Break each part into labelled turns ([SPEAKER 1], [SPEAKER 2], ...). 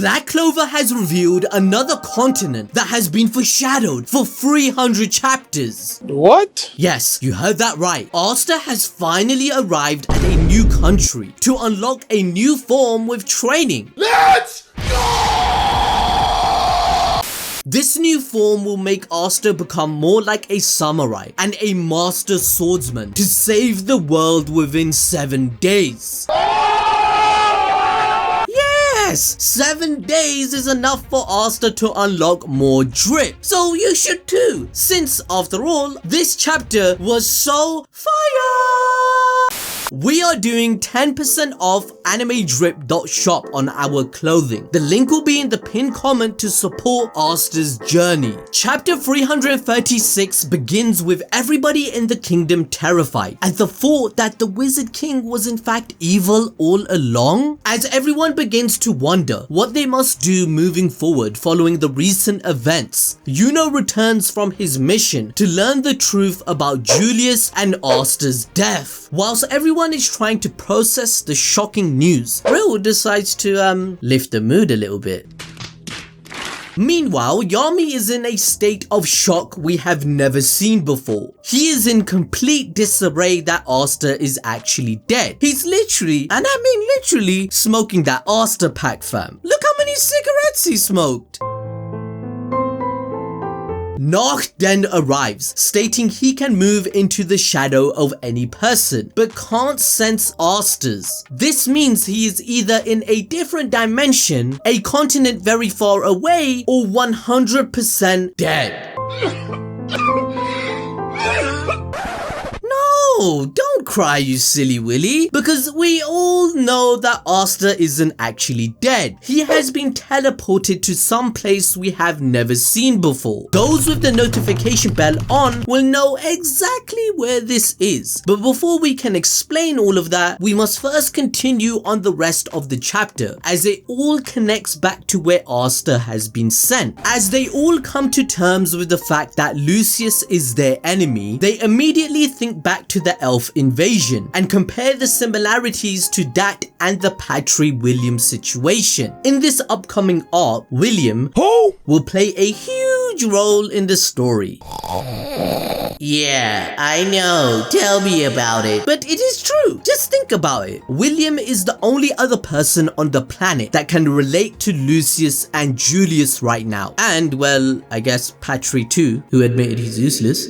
[SPEAKER 1] Black Clover has revealed another continent that has been foreshadowed for 300 chapters.
[SPEAKER 2] What?
[SPEAKER 1] Yes, you heard that right. Asta has finally arrived at a new country to unlock a new form with training.
[SPEAKER 2] Let's go!
[SPEAKER 1] This new form will make Asta become more like a samurai and a master swordsman to save the world within 7 days. Yes, 7 days is enough for Asta to unlock more drip. So you should too, since after all, this chapter was so fire! We are doing 10% off animedrip.shop on our clothing. The link will be in the pinned comment to support Asta's journey. Chapter 336 begins with everybody in the kingdom terrified at the thought that the Wizard King was in fact evil all along. As everyone begins to wonder what they must do moving forward following the recent events, Yuno returns from his mission to learn the truth about Julius and Asta's death. Whilst everyone is trying to process the shocking news, Will decides to lift the mood a little bit. Meanwhile, Yami is in a state of shock we have never seen before. He is in complete disarray that Asta is actually dead. He's literally, and I mean literally, smoking that Asta pack, fam. Look how many cigarettes he smoked. Nark then arrives, stating he can move into the shadow of any person, but can't sense Asta's. This means he is either in a different dimension, a continent very far away, or 100% dead. No, don't cry, you silly Willy, because we all know that Asta isn't actually dead. He has been teleported to some place we have never seen before. Those with the notification bell on will know exactly where this is. But before we can explain all of that, we must first continue on the rest of the chapter, as it all connects back to where Asta has been sent. As they all come to terms with the fact that Lucius is their enemy, they immediately think back to the elf invasion and compare the similarities to that and the Patry William situation. In this upcoming arc, William will play a huge role in the story. Yeah, I know, tell me about it. But it is true, just think about it. William is the only other person on the planet that can relate to Lucius and Julius right now. And well, I guess Patry too, who admitted he's useless.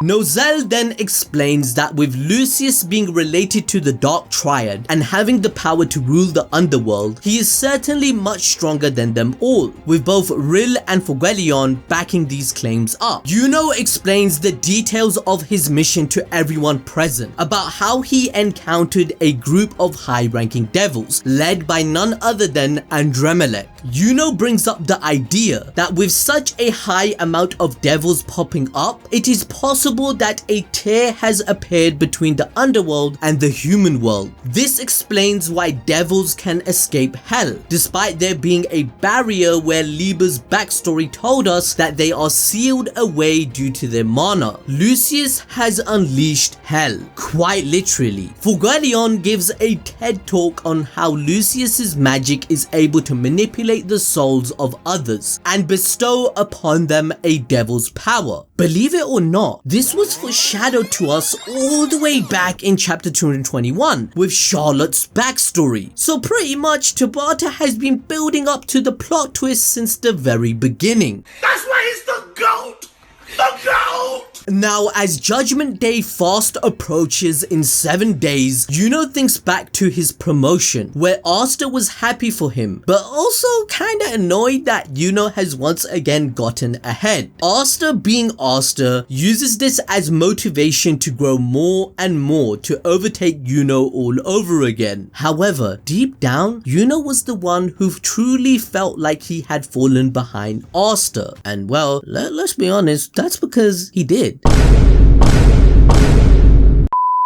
[SPEAKER 1] Nozel then explains that with Lucius being related to the Dark Triad and having the power to rule the underworld, he is certainly much stronger than them all, with both Rill and Fogelion backing these claims up. Yuno explains the details of his mission to everyone present, about how he encountered a group of high-ranking devils, led by none other than Andremelech. Yuno brings up the idea that with such a high amount of devils popping up, it is possible that a tear has appeared between the underworld and the human world. This explains why devils can escape hell, despite there being a barrier where Lieber's backstory told us that they are sealed away due to their mana. Lucius has unleashed hell, quite literally. Fogelion gives a TED talk on how Lucius's magic is able to manipulate the souls of others and bestow upon them a devil's power. Believe it or not, this was foreshadowed to us all the way back in chapter 221 with Charlotte's backstory. So pretty much Tabata has been building up to the plot twist since the very beginning.
[SPEAKER 2] That's why he's the GOAT! The GOAT!
[SPEAKER 1] Now, as Judgment Day fast approaches in 7 days, Yuno thinks back to his promotion, where Asta was happy for him, but also kinda annoyed that Yuno has once again gotten ahead. Asta, being Asta, uses this as motivation to grow more and more to overtake Yuno all over again. However, deep down, Yuno was the one who truly felt like he had fallen behind Asta. And well, let's be honest, that's because he did.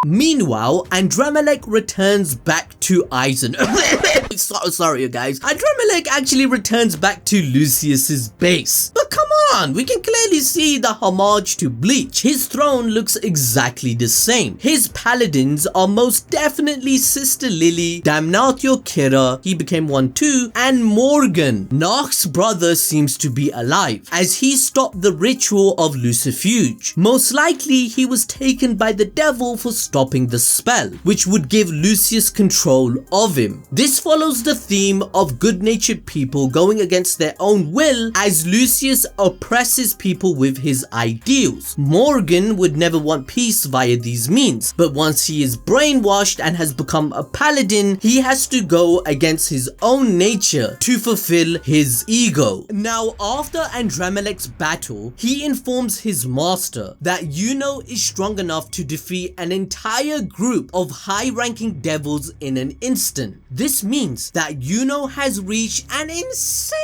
[SPEAKER 1] Meanwhile, Andremelech returns back to Eisen. Sorry you guys. Andremelech actually returns back to Lucius's base. But come on, we can clearly we see the homage to Bleach. His throne looks exactly the same. His paladins are most definitely Sister Lily, Damnatio Kira, he became one too, and Morgan. Narc's brother seems to be alive, as he stopped the ritual of Lucifuge. Most likely he was taken by the devil for stopping the spell, which would give Lucius control of him. This follows the theme of good-natured people going against their own will, as Lucius oppresses people with his ideals. Morgan would never want peace via these means, but once he is brainwashed and has become a paladin, he has to go against his own nature to fulfill his ego. Now, after Andremelech's battle, he informs his master that Yuno is strong enough to defeat an entire group of high-ranking devils in an instant. This means that Yuno has reached an insane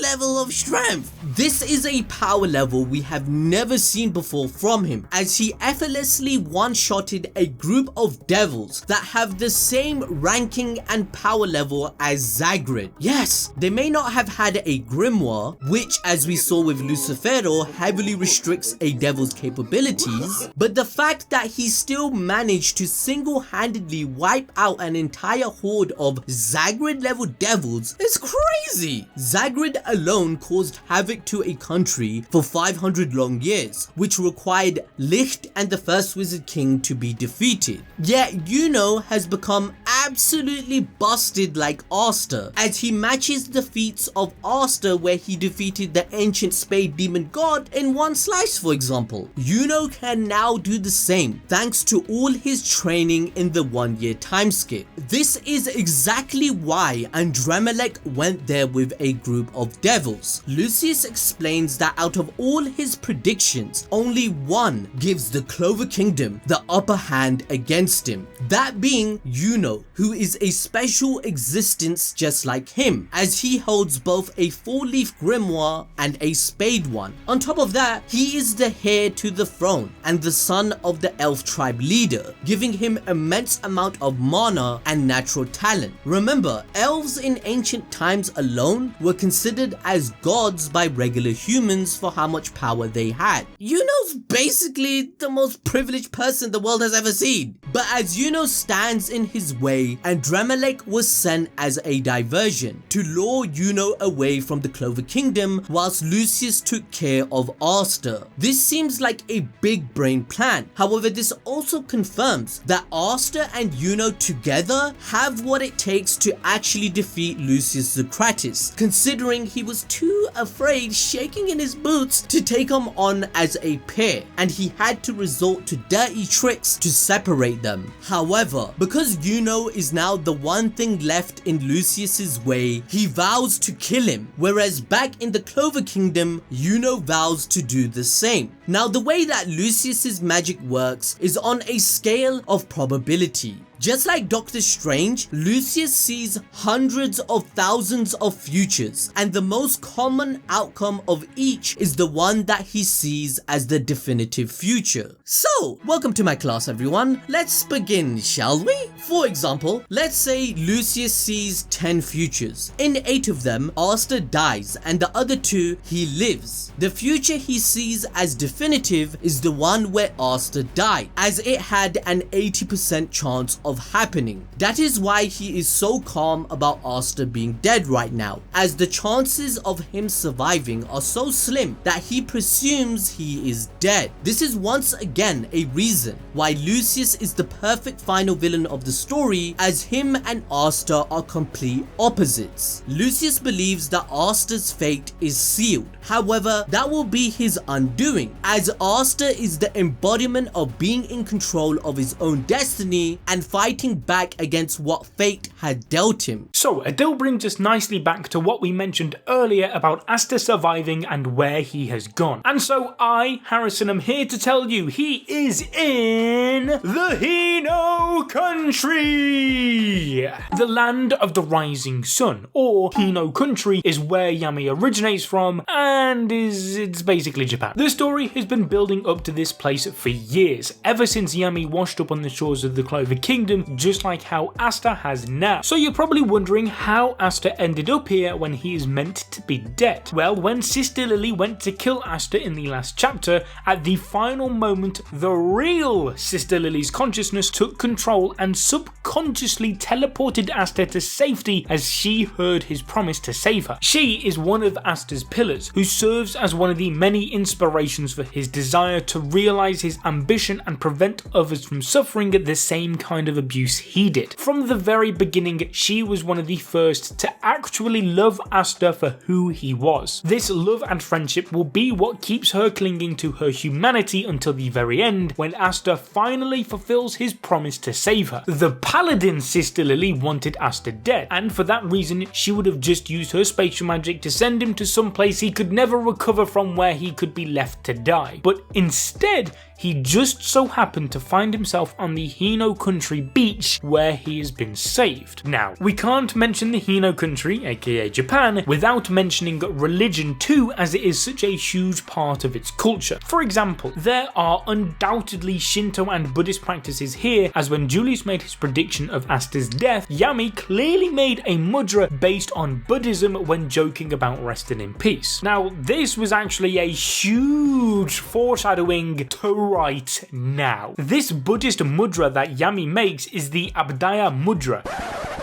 [SPEAKER 1] level of strength. This is a power level we have never seen before from him, as he effortlessly one-shotted a group of devils that have the same ranking and power level as Zagrid. Yes, they may not have had a grimoire, which as we saw with Lucifero heavily restricts a devil's capabilities, but the fact that he still managed to single-handedly wipe out an entire horde of Zagrid level devils is crazy. Zagrid alone caused havoc to a country for 500 long years, which required Licht and the First Wizard King to be defeated. Yet Yuno has become absolutely busted like Asta, as he matches the feats of Asta where he defeated the ancient spade demon god in one slice, for example. Yuno can now do the same thanks to all his training in the 1 year time skip. This is exactly why Andremelech went there with a group of devils. Lucius explains that out of all his predictions, only one gives the Clover Kingdom the upper hand against him, that being Yuno, who is a special existence just like him, as he holds both a 4-leaf grimoire and a spade one. On top of that, he is the heir to the throne and the son of the elf tribe leader, giving him immense amount of mana and natural talent. Remember, elves in ancient times alone were considered as gods by regular humans for how much power they had. Yuno's basically the most privileged person the world has ever seen. But as Yuno stands in his way, Andremelech was sent as a diversion to lure Yuno away from the Clover Kingdom whilst Lucius took care of Asta. This seems like a big brain plan. However, this also confirms that Asta and Yuno together have what it takes to actually defeat Lucius Socrates, considering he was too afraid, shaking in his boots, to take him on as a pair, and he had to resort to dirty tricks to separate them. However, because Yuno is now the one thing left in Lucius's way, he vows to kill him, whereas back in the Clover Kingdom, Yuno vows to do the same. Now, the way that Lucius's magic works is on a scale of probability. Just like Doctor Strange, Lucius sees hundreds of thousands of futures, and the most common outcome of each is the one that he sees as the definitive future. So, welcome to my class everyone. Let's begin, shall we? For example, let's say Lucius sees 10 futures. In 8 of them, Asta dies, and the other 2, he lives. The future he sees as definitive is the one where Asta died, as it had an 80% chance of happening. That is why he is so calm about Asta being dead right now, as the chances of him surviving are so slim that he presumes he is dead. This is once again a reason why Lucius is the perfect final villain of the story, as him and Asta are complete opposites. Lucius believes that Asta's fate is sealed. However, that will be his undoing, as Asta is the embodiment of being in control of his own destiny and fighting back against what fate had dealt him.
[SPEAKER 3] So Adil brings us nicely back to what we mentioned earlier about Asta surviving and where he has gone. And so I, Harrison, am here to tell you he is in the Hino Country! The land of the rising sun, or Hino Country, is where Yami originates from, and it's basically Japan. The story has been building up to this place for years, ever since Yami washed up on the shores of the Clover Kingdom Kingdom, just like how Asta has now. So you're probably wondering how Asta ended up here when he is meant to be dead. Well, when Sister Lily went to kill Asta in the last chapter, at the final moment, the real Sister Lily's consciousness took control and subconsciously teleported Asta to safety as she heard his promise to save her. She is one of Asta's pillars, who serves as one of the many inspirations for his desire to realize his ambition and prevent others from suffering the same kind of abuse he did. From the very beginning, she was one of the first to actually love Asta for who he was. This love and friendship will be what keeps her clinging to her humanity until the very end, when Asta finally fulfills his promise to save her. The paladin Sister Lily wanted Asta dead, and for that reason she would have just used her spatial magic to send him to some place he could never recover from, where he could be left to die. But instead, he just so happened to find himself on the Hino Country beach, where he has been saved. Now, we can't mention the Hino Country, aka Japan, without mentioning religion too, as it is such a huge part of its culture. For example, there are undoubtedly Shinto and Buddhist practices here, as when Julius made his prediction of Asta's death, Yami clearly made a mudra based on Buddhism when joking about resting in peace. Now, this was actually a huge foreshadowing to right now. This Buddhist mudra that Yami makes is the Abdaya mudra.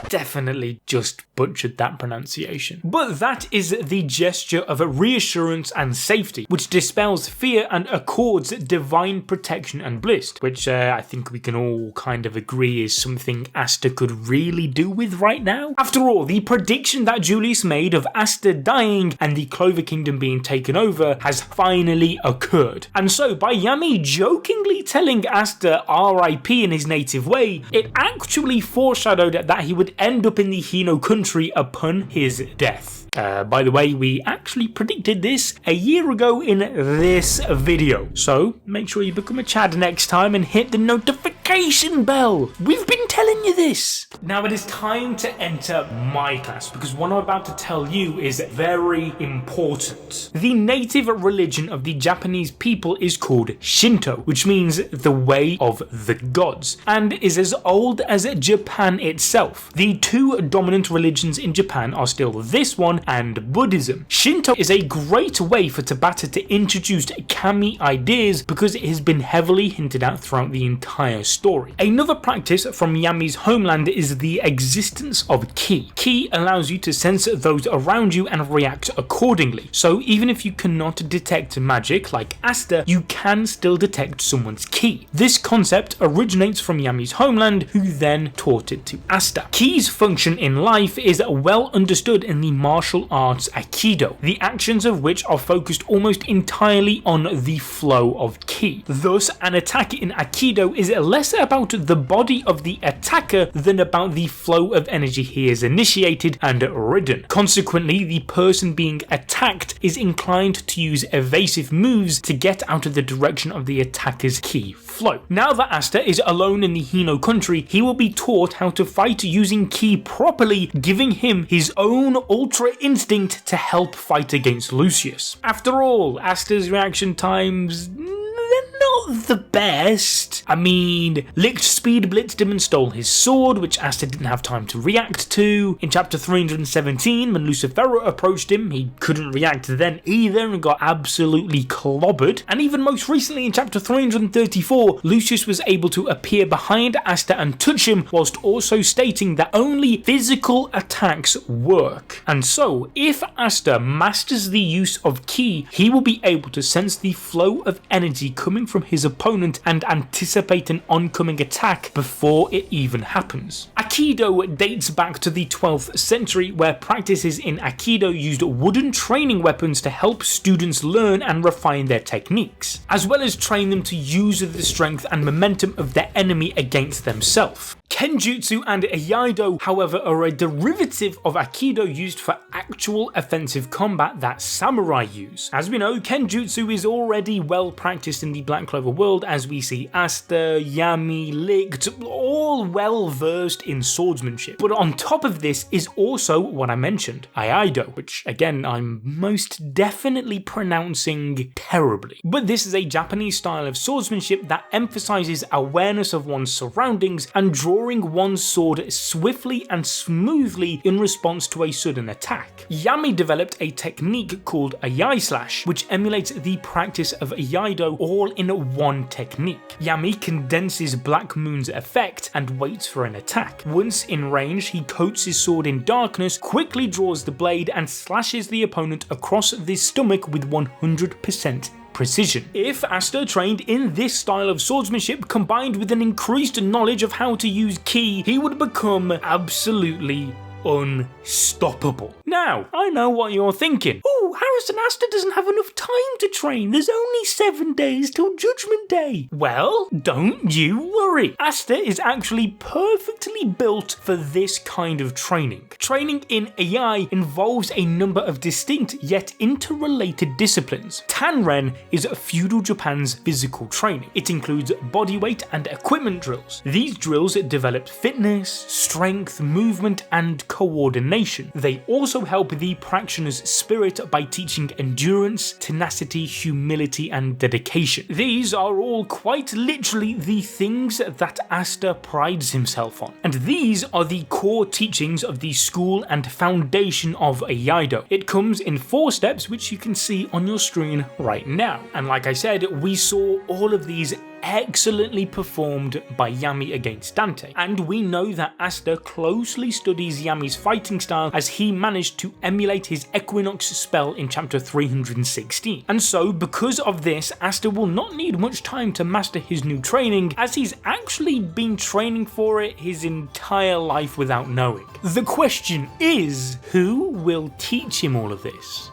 [SPEAKER 3] Definitely just butchered that pronunciation. But that is the gesture of a reassurance and safety, which dispels fear and accords divine protection and bliss, which I think we can all kind of agree is something Asta could really do with right now. After all, the prediction that Julius made of Asta dying and the Clover Kingdom being taken over has finally occurred. And so by Yami jokingly telling Asta RIP in his native way, it actually foreshadowed that he would end up in the Hino Country upon his death. By the way, we actually predicted this a year ago in this video, so make sure you become a Chad next time and hit the notification bell. We've been telling you this. Now it is time to enter my class, because what I'm about to tell you is very important. The native religion of the Japanese people is called Shinto, which means the way of the gods, and is as old as Japan itself. The two dominant religions in Japan are still this one and Buddhism. Shinto is a great way for Tabata to introduce kami ideas, because it has been heavily hinted at throughout the entire story. Another practice from Yami's homeland is the existence of ki. Ki allows you to sense those around you and react accordingly. So even if you cannot detect magic like Asta, you can still detect someone's ki. This concept originates from Yami's homeland, who then taught it to Asta. Ki's function in life is well understood in the martial arts Aikido, the actions of which are focused almost entirely on the flow of ki. Thus, an attack in Aikido is less about the body of the attacker than about the flow of energy he has initiated and ridden. Consequently, the person being attacked is inclined to use evasive moves to get out of the direction of the attacker's ki flow. Now that Asta is alone in the Hino Country, he will be taught how to fight using ki properly, giving him his own ultra instinct to help fight against Lucius. After all, Asta's reaction times, they're not the best. I mean, Licht speed blitzed him and stole his sword, which Asta didn't have time to react to. In chapter 317, when Lucifero approached him, he couldn't react then either and got absolutely clobbered. And even most recently in chapter 334, Lucius was able to appear behind Asta and touch him, whilst also stating that only physical attacks work. And so, if Asta masters the use of ki, he will be able to sense the flow of energy coming from his opponent and anticipate an oncoming attack before it even happens. Aikido dates back to the 12th century, where practices in Aikido used wooden training weapons to help students learn and refine their techniques, as well as train them to use the strength and momentum of their enemy against themselves. Kenjutsu and Iaido, however, are a derivative of Aikido used for actual offensive combat that samurai use. As we know, Kenjutsu is already well practiced in the Black Clover world, as we see Asta, Yami, Licht, all well versed in swordsmanship. But on top of this is also what I mentioned, Iaido, which again I'm most definitely pronouncing terribly. But this is a Japanese style of swordsmanship that emphasizes awareness of one's surroundings and draws drawing one's sword swiftly and smoothly in response to a sudden attack. Yami developed a technique called a Yai Slash, which emulates the practice of Iaido all in one technique. Yami condenses Black Moon's effect and waits for an attack. Once in range, he coats his sword in darkness, quickly draws the blade and slashes the opponent across the stomach with 100% precision. If Asta trained in this style of swordsmanship combined with an increased knowledge of how to use ki, he would become absolutely unstoppable. Now, I know what you're thinking. Oh, Harrison, Asta doesn't have enough time to train. There's only 7 days till Judgment Day. Well, don't you worry. Asta is actually perfectly built for this kind of training. Training in AI involves a number of distinct yet interrelated disciplines. Tanren is feudal Japan's physical training. It includes bodyweight and equipment drills. These drills develop fitness, strength, movement, and coordination. They also help the practitioner's spirit by teaching endurance, tenacity, humility, and dedication. These are all quite literally the things that Asta prides himself on. And these are the core teachings of the school and foundation of Iaido. It comes in 4 steps, which you can see on your screen right now. And like I said, we saw all of these excellently performed by Yami against Dante, and we know that Asta closely studies Yami's fighting style as he managed to emulate his Equinox spell in chapter 316. And so because of this, Asta will not need much time to master his new training, as he's actually been training for it his entire life without knowing. The question is, who will teach him all of this?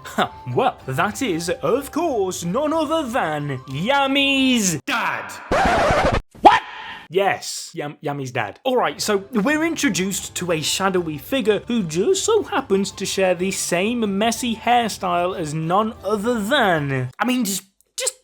[SPEAKER 3] Well, that is, of course, none other than Yami's dad.
[SPEAKER 2] What?
[SPEAKER 3] Yes, Yami's dad. Alright, so we're introduced to a shadowy figure who just so happens to share the same messy hairstyle as none other than... I mean, just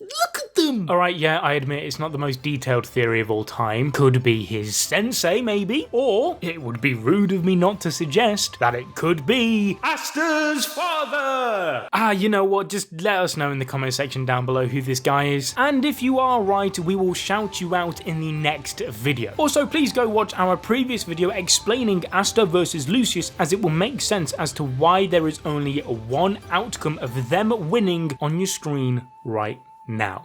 [SPEAKER 3] look at them! Alright, yeah, I admit it's not the most detailed theory of all time. Could be his sensei, maybe. Or it would be rude of me not to suggest that it could be Asta's father! You know what? Just let us know in the comment section down below who this guy is. And if you are right, we will shout you out in the next video. Also, please go watch our previous video explaining Asta versus Lucius, as it will make sense as to why there is only one outcome of them winning on your screen right now.